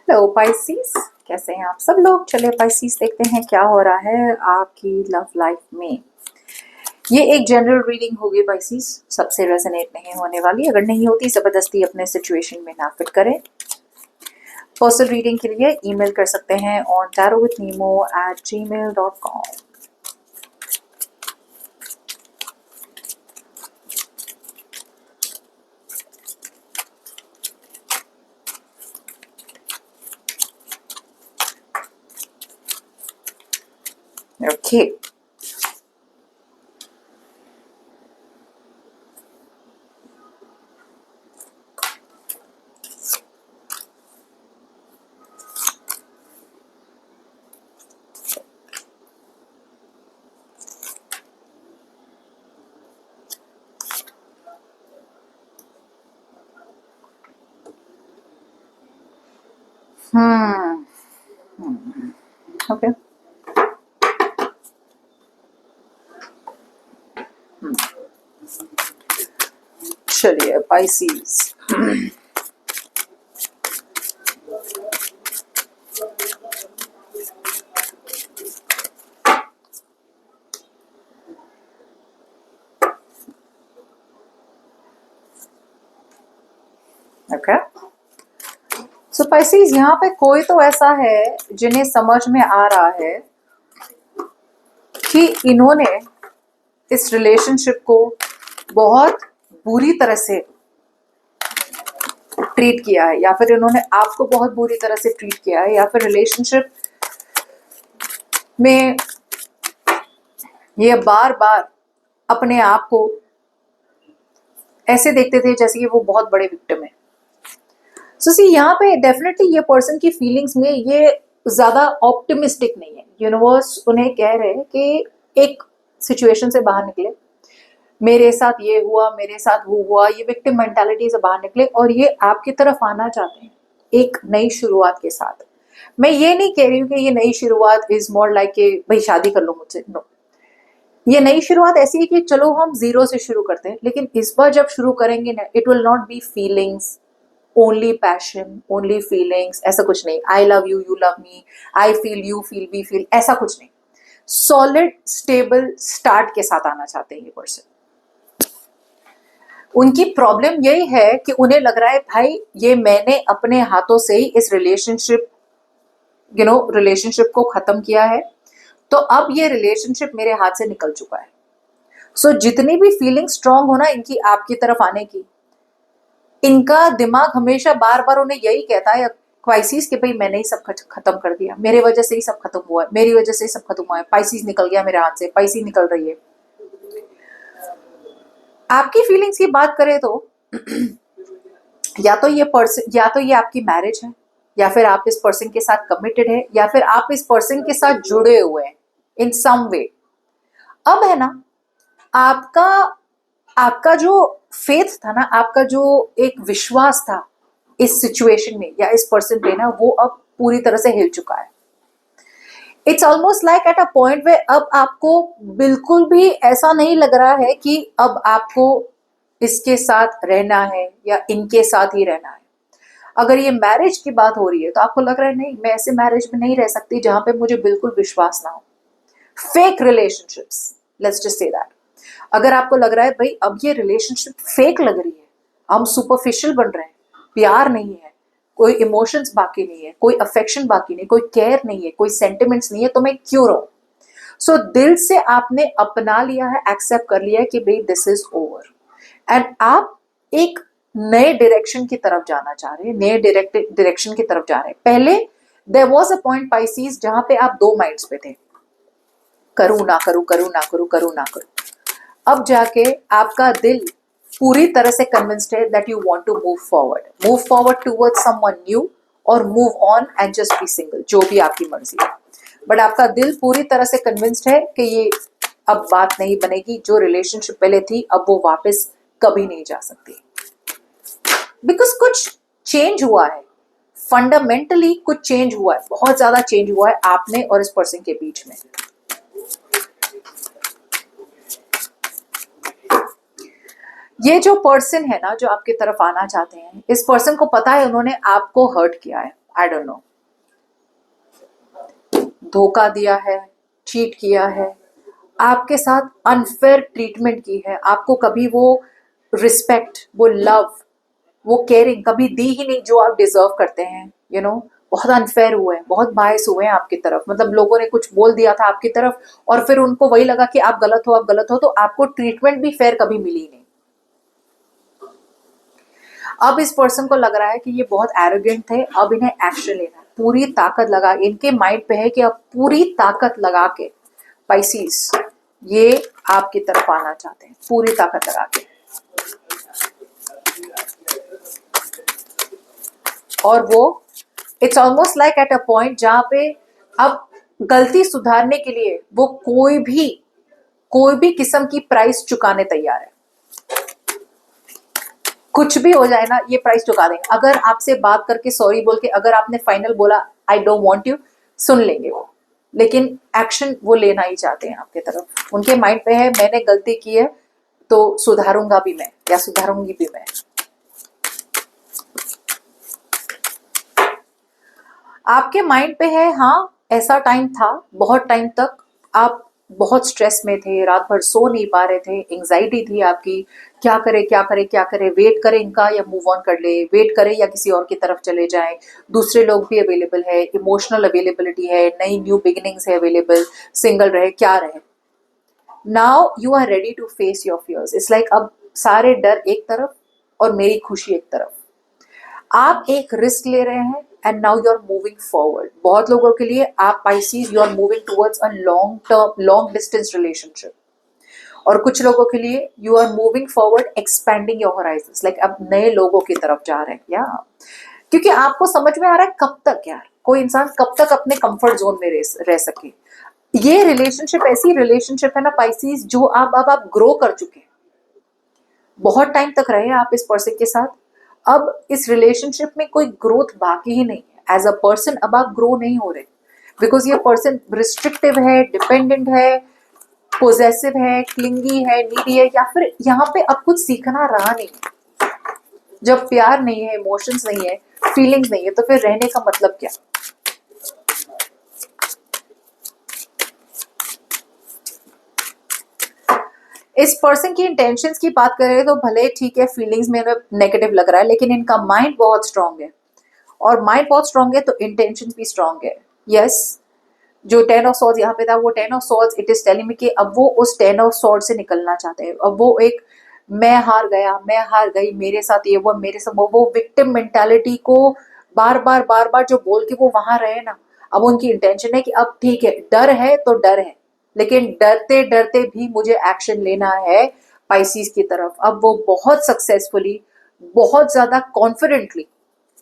Hello पाइसीस, कैसे हैं आप सब लोग। चलिए पाइसीस देखते हैं क्या हो रहा है आपकी लव लाइफ में। ये एक जनरल रीडिंग होगी पाइसीस, सबसे रेजोनेट नहीं होने वाली। अगर नहीं होती जबरदस्ती अपने सिचुएशन में ना फिट करें। पर्सनल रीडिंग के लिए ईमेल कर सकते हैं on tarotwithnemo@gmail.com। Okay, hmm okay, चलिए पाइसीस। ओके, सो पाइसीस यहाँ पे कोई तो ऐसा है जिन्हें समझ में आ रहा है कि इन्होंने इस रिलेशनशिप को बहुत बुरी तरह से ट्रीट किया है, या फिर इन्होंने आपको बहुत बुरी तरह से ट्रीट किया है, या फिर रिलेशनशिप में ये बार बार अपने आप को ऐसे देखते थे जैसे कि वो बहुत बड़े विक्टिम है। सो सी यहाँ पे डेफिनेटली ये पर्सन की फीलिंग्स में ये ज्यादा ऑप्टिमिस्टिक नहीं है। यूनिवर्स उन्हें कह रहे हैं कि एक सिचुएशन से बाहर निकले, मेरे साथ ये हुआ, मेरे साथ वो हुआ, ये विक्टिम मेंटालिटी से बाहर निकले और ये आपकी तरफ आना चाहते हैं एक नई शुरुआत के साथ। मैं ये नहीं कह रही हूँ कि ये नई शुरुआत इज मोर लाइक के भाई शादी कर लो मुझसे, नो। ये नई शुरुआत ऐसी है कि चलो हम जीरो से शुरू करते हैं, लेकिन इस बार जब शुरू करेंगे ना, it will not be feelings only, passion only feelings, ऐसा कुछ नहीं। I love you, you love me, I feel you feel we feel, ऐसा कुछ नहीं। सॉलिड स्टेबल स्टार्ट के साथ आना चाहते हैं ये पर्सन। उनकी प्रॉब्लम यही है कि उन्हें लग रहा है भाई ये मैंने अपने हाथों से ही इस रिलेशनशिप को खत्म किया है, तो अब ये रिलेशनशिप मेरे हाथ से निकल चुका है। सो जितनी भी फीलिंग स्ट्रांग होना इनकी आपकी तरफ आने की, इनका दिमाग हमेशा बार बार उन्हें यही कहता है क्वाइसिस कि भाई मैंने ही सब खत्म कर दिया, मेरे वजह से ही सब खत्म हुआ है, मेरी वजह से ही सब खत्म हुआ है, पाइसिस निकल गया मेरे हाथ से, पाइसिस निकल रही है। आपकी फीलिंग्स की बात करें तो या तो ये आपकी मैरिज है, या फिर आप इस पर्सन के साथ कमिटेड है, या फिर आप इस पर्सन के साथ जुड़े हुए हैं इन सम वे। अब है ना, आपका आपका जो फेथ था ना, आपका जो एक विश्वास था इस सिचुएशन में या इस पर्सन पे ना, वो अब पूरी तरह से हिल चुका है। It's almost like at a point where अब आपको बिल्कुल भी ऐसा नहीं लग रहा है कि अब आपको इसके साथ रहना है या इनके साथ ही रहना है। अगर ये मैरिज की बात हो रही है तो आपको लग रहा है नहीं, मैं ऐसे मैरिज में नहीं रह सकती जहां पे मुझे बिल्कुल विश्वास ना हो। Fake relationships, let's just say that. अगर आपको लग रहा है भाई अब ये रिलेशनशिप फेक लग रही है, हम सुपरफिशियल बन रहे हैं, प्यार नहीं है, कोई इमोशंस बाकी नहीं है, कोई अफेक्शन बाकी नहीं, कोई केयर नहीं है, कोई सेंटिमेंट्स नहीं है, तो मैं क्यों रहूं। सो दिल से आपने अपना लिया है, एक्सेप्ट कर लिया है कि भाई दिस इज ओवर, एंड आप एक नए डायरेक्शन की तरफ जाना चाह रहे हैं, नए डायरेक्शन की तरफ जा रहे हैं। पहले there was a point Pisces जहां पे आप दो माइंड्स पे थे, करूं ना करूं, करूं ना करूं, करूं ना करूं। अब जाके आपका दिल पूरी तरह से कन्विंस्ड है that you want to move forward towards someone new, और move on and just be single, जो भी आपकी मर्जी है। बट आपका दिल पूरी तरह से कन्विंस्ड है कि ये अब बात नहीं बनेगी, जो रिलेशनशिप पहले थी अब वो वापस कभी नहीं जा सकती, बिकॉज कुछ चेंज हुआ है, फंडामेंटली कुछ चेंज हुआ है, बहुत ज्यादा चेंज हुआ है आपने और इस पर्सन के बीच में। ये जो पर्सन है ना, जो आपकी तरफ आना चाहते हैं, इस पर्सन को पता है उन्होंने आपको हर्ट किया है, आई डोंट नो, धोखा दिया है, चीट किया है, आपके साथ अनफेयर ट्रीटमेंट की है, आपको कभी वो रिस्पेक्ट, वो लव, वो केयरिंग कभी दी ही नहीं जो आप डिजर्व करते हैं, यू नो, बहुत अनफेयर हुए हैं, बहुत बायस हुए हैं आपकी तरफ, मतलब लोगों ने कुछ बोल दिया था आपकी तरफ और फिर उनको वही लगा कि आप गलत हो, आप गलत हो, तो आपको ट्रीटमेंट भी फेयर कभी मिली नहीं। अब इस पर्सन को लग रहा है कि ये बहुत एरोगेंट थे, अब इन्हें एक्शन लेना है, पूरी ताकत लगा, इनके माइंड पे है कि अब पूरी ताकत लगा के पाइसीज ये आपकी तरफ आना चाहते हैं, पूरी ताकत लगा के। और वो it's almost like at a point जहां पे अब गलती सुधारने के लिए वो कोई भी किस्म की प्राइस चुकाने तैयार है, कुछ भी हो जाए ना ये प्राइस चुका देंगे। अगर आपसे बात करके सॉरी बोल के अगर आपने फाइनल बोला आई डोंट वांट यू, सुन लेंगे वो, लेकिन एक्शन वो लेना ही चाहते हैं आपके तरफ। उनके माइंड पे है मैंने गलती की है तो सुधारूंगा भी मैं या सुधारूंगी भी मैं। आपके माइंड पे है हाँ ऐसा टाइम था, बहुत टाइम तक आप बहुत स्ट्रेस में थे, रात भर सो नहीं पा रहे थे, एंजाइटी थी आपकी, क्या करे क्या करे क्या करे, वेट करे इनका या मूव ऑन कर ले, वेट करे या किसी और की तरफ चले जाएं, दूसरे लोग भी अवेलेबल है, इमोशनल अवेलेबिलिटी है, नई न्यू बिगिनिंग्स है अवेलेबल, सिंगल रहे क्या रहे। Now you are ready to face your fears, it's like अब सारे डर एक तरफ और मेरी खुशी एक तरफ, आप एक रिस्क ले रहे हैं and now you are moving forward. बहुत लोगों के लिए आप Pisces you are moving towards a long term long distance relationship, और कुछ लोगों के लिए you are moving forward expanding your horizons, like अब नए लोगों की तरफ जा रहे हैं या क्योंकि आपको समझ में आ रहा है कब तक यार कोई इंसान कब तक अपने कंफर्ट जोन में रह सके। ये रिलेशनशिप ऐसी रिलेशनशिप है ना पाइसीज जो आप ग्रो कर चुके हैं, बहुत टाइम तक रहे आप इस पर्सन के साथ, अब इस रिलेशनशिप में कोई ग्रोथ बाकी ही नहीं है, एज अ पर्सन अब आप ग्रो नहीं हो रहे बिकॉज ये पर्सन रिस्ट्रिक्टिव है, डिपेंडेंट है, पोजेसिव है, क्लिंगी है, नीडी है, या फिर यहाँ पे अब कुछ सीखना रहा नहीं है। जब प्यार नहीं है, इमोशंस नहीं है, फीलिंग्स नहीं है, तो फिर रहने का मतलब क्या। इस पर्सन की इंटेंशंस की बात करें तो भले ठीक है फीलिंग्स में नेगेटिव लग रहा है, लेकिन इनका माइंड बहुत स्ट्रांग है, और माइंड बहुत स्ट्रांग है तो इंटेंशंस भी स्ट्रांग है। यस, जो 10 ऑफ सॉर्ड्स यहाँ पे था वो 10 of swords it is telling me कि अब वो उस 10 ऑफ सॉर्ड से निकलना चाहते हैं। अब वो एक मैं हार गया, मैं हार गई, मेरे साथ ये वो, मेरे साथ वो विक्टिम मेंटालिटी को बार बार जो बोल के वो वहां रहे ना, अब उनकी इंटेंशन है कि अब ठीक है डर है तो डर है, लेकिन डरते डरते भी मुझे एक्शन लेना है पाइसीज की तरफ। अब वो बहुत सक्सेसफुली, बहुत ज्यादा कॉन्फिडेंटली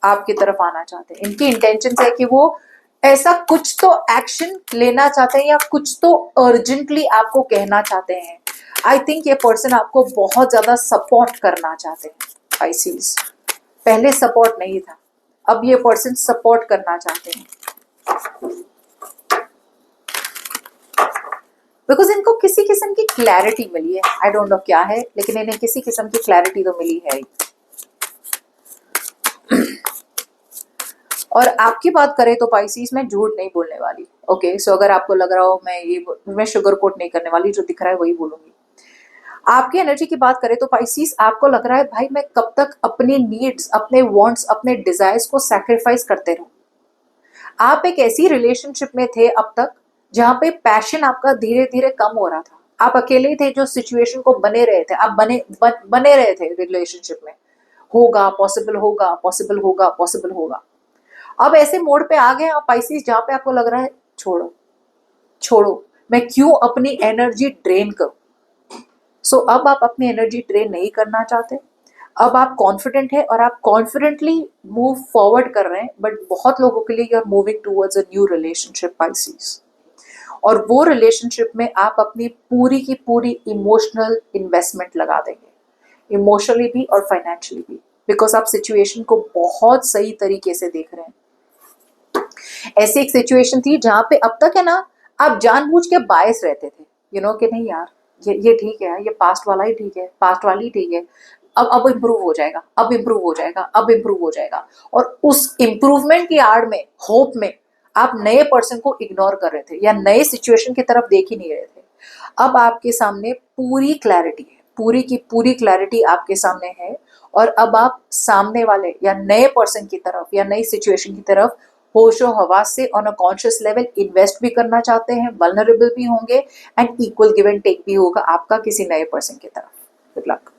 आपकी तरफ आना चाहते हैं। इनकी इंटेंशन है कि वो ऐसा कुछ तो एक्शन लेना चाहते हैं या कुछ तो अर्जेंटली आपको कहना चाहते हैं। आई थिंक ये पर्सन आपको बहुत ज्यादा सपोर्ट करना चाहते हैं पाइसीज, पहले सपोर्ट नहीं था, अब ये पर्सन सपोर्ट करना चाहते हैं बिकॉज इनको किसी किस्म की क्लैरिटी मिली है, आई डोंट नो क्या है, लेकिन इन्हें किसी किस्म की क्लैरिटी तो मिली है ही। और आपकी बात करें तो पाइसीज में झूठ नहीं बोलने वाली, ओके सो अगर आपको लग रहा हो मैं शुगर कोट नहीं करने वाली, जो दिख रहा है वही बोलूंगी। आपकी एनर्जी की बात करें तो पाइसीज आपको लग रहा है भाई मैं कब तक अपनी नीड्स, अपने वांट्स, अपने डिजायर्स को सैक्रिफाइस करते रहूं। आप एक ऐसी रिलेशनशिप में थे अब तक जहां पे पैशन आपका धीरे धीरे कम हो रहा था, आप अकेले थे जो सिचुएशन को बने रहे थे, आप बने रहे थे रिलेशनशिप में, होगा पॉसिबल होगा पॉसिबल होगा पॉसिबल होगा। अब ऐसे मोड पे आ गए आप पाइसीज जहां पे आपको लग रहा है छोड़ो छोड़ो, मैं क्यों अपनी एनर्जी ड्रेन करूं। सो अब आप अपनी एनर्जी ड्रेन नहीं करना चाहते, अब आप कॉन्फिडेंट है और आप कॉन्फिडेंटली मूव फॉरवर्ड कर रहे हैं, बट बहुत लोगों के लिए you are moving towards a new relationship Pisces, और वो रिलेशनशिप में आप अपनी पूरी की पूरी इमोशनल इन्वेस्टमेंट लगा देंगे, इमोशनली भी और फाइनेंशियली भी, बिकॉज आप सिचुएशन को बहुत सही तरीके से देख रहे हैं। ऐसी एक सिचुएशन थी जहां पे अब तक है ना आप जानबूझ के बायस रहते थे, यू नो कि नहीं यार ये ठीक है, ये पास्ट वाला ही ठीक है, पास्ट वाली ठीक है, अब इम्प्रूव हो जाएगा, अब इम्प्रूव हो जाएगा, अब इम्प्रूव हो जाएगा। और उस इम्प्रूवमेंट की आड़ में, होप में, आप नए पर्सन को इग्नोर कर रहे थे या नए सिचुएशन की तरफ देख ही नहीं रहे थे। अब आपके सामने पूरी क्लैरिटी है, पूरी की पूरी क्लैरिटी आपके सामने है। और अब आप सामने वाले या नए पर्सन की तरफ या नई सिचुएशन की तरफ होशो हवास से on a conscious level invest भी करना चाहते हैं, वल्नरेबल भी होंगे, and equal give and take भी होगा आपका किसी नए पर्सन की तरफ। Good luck.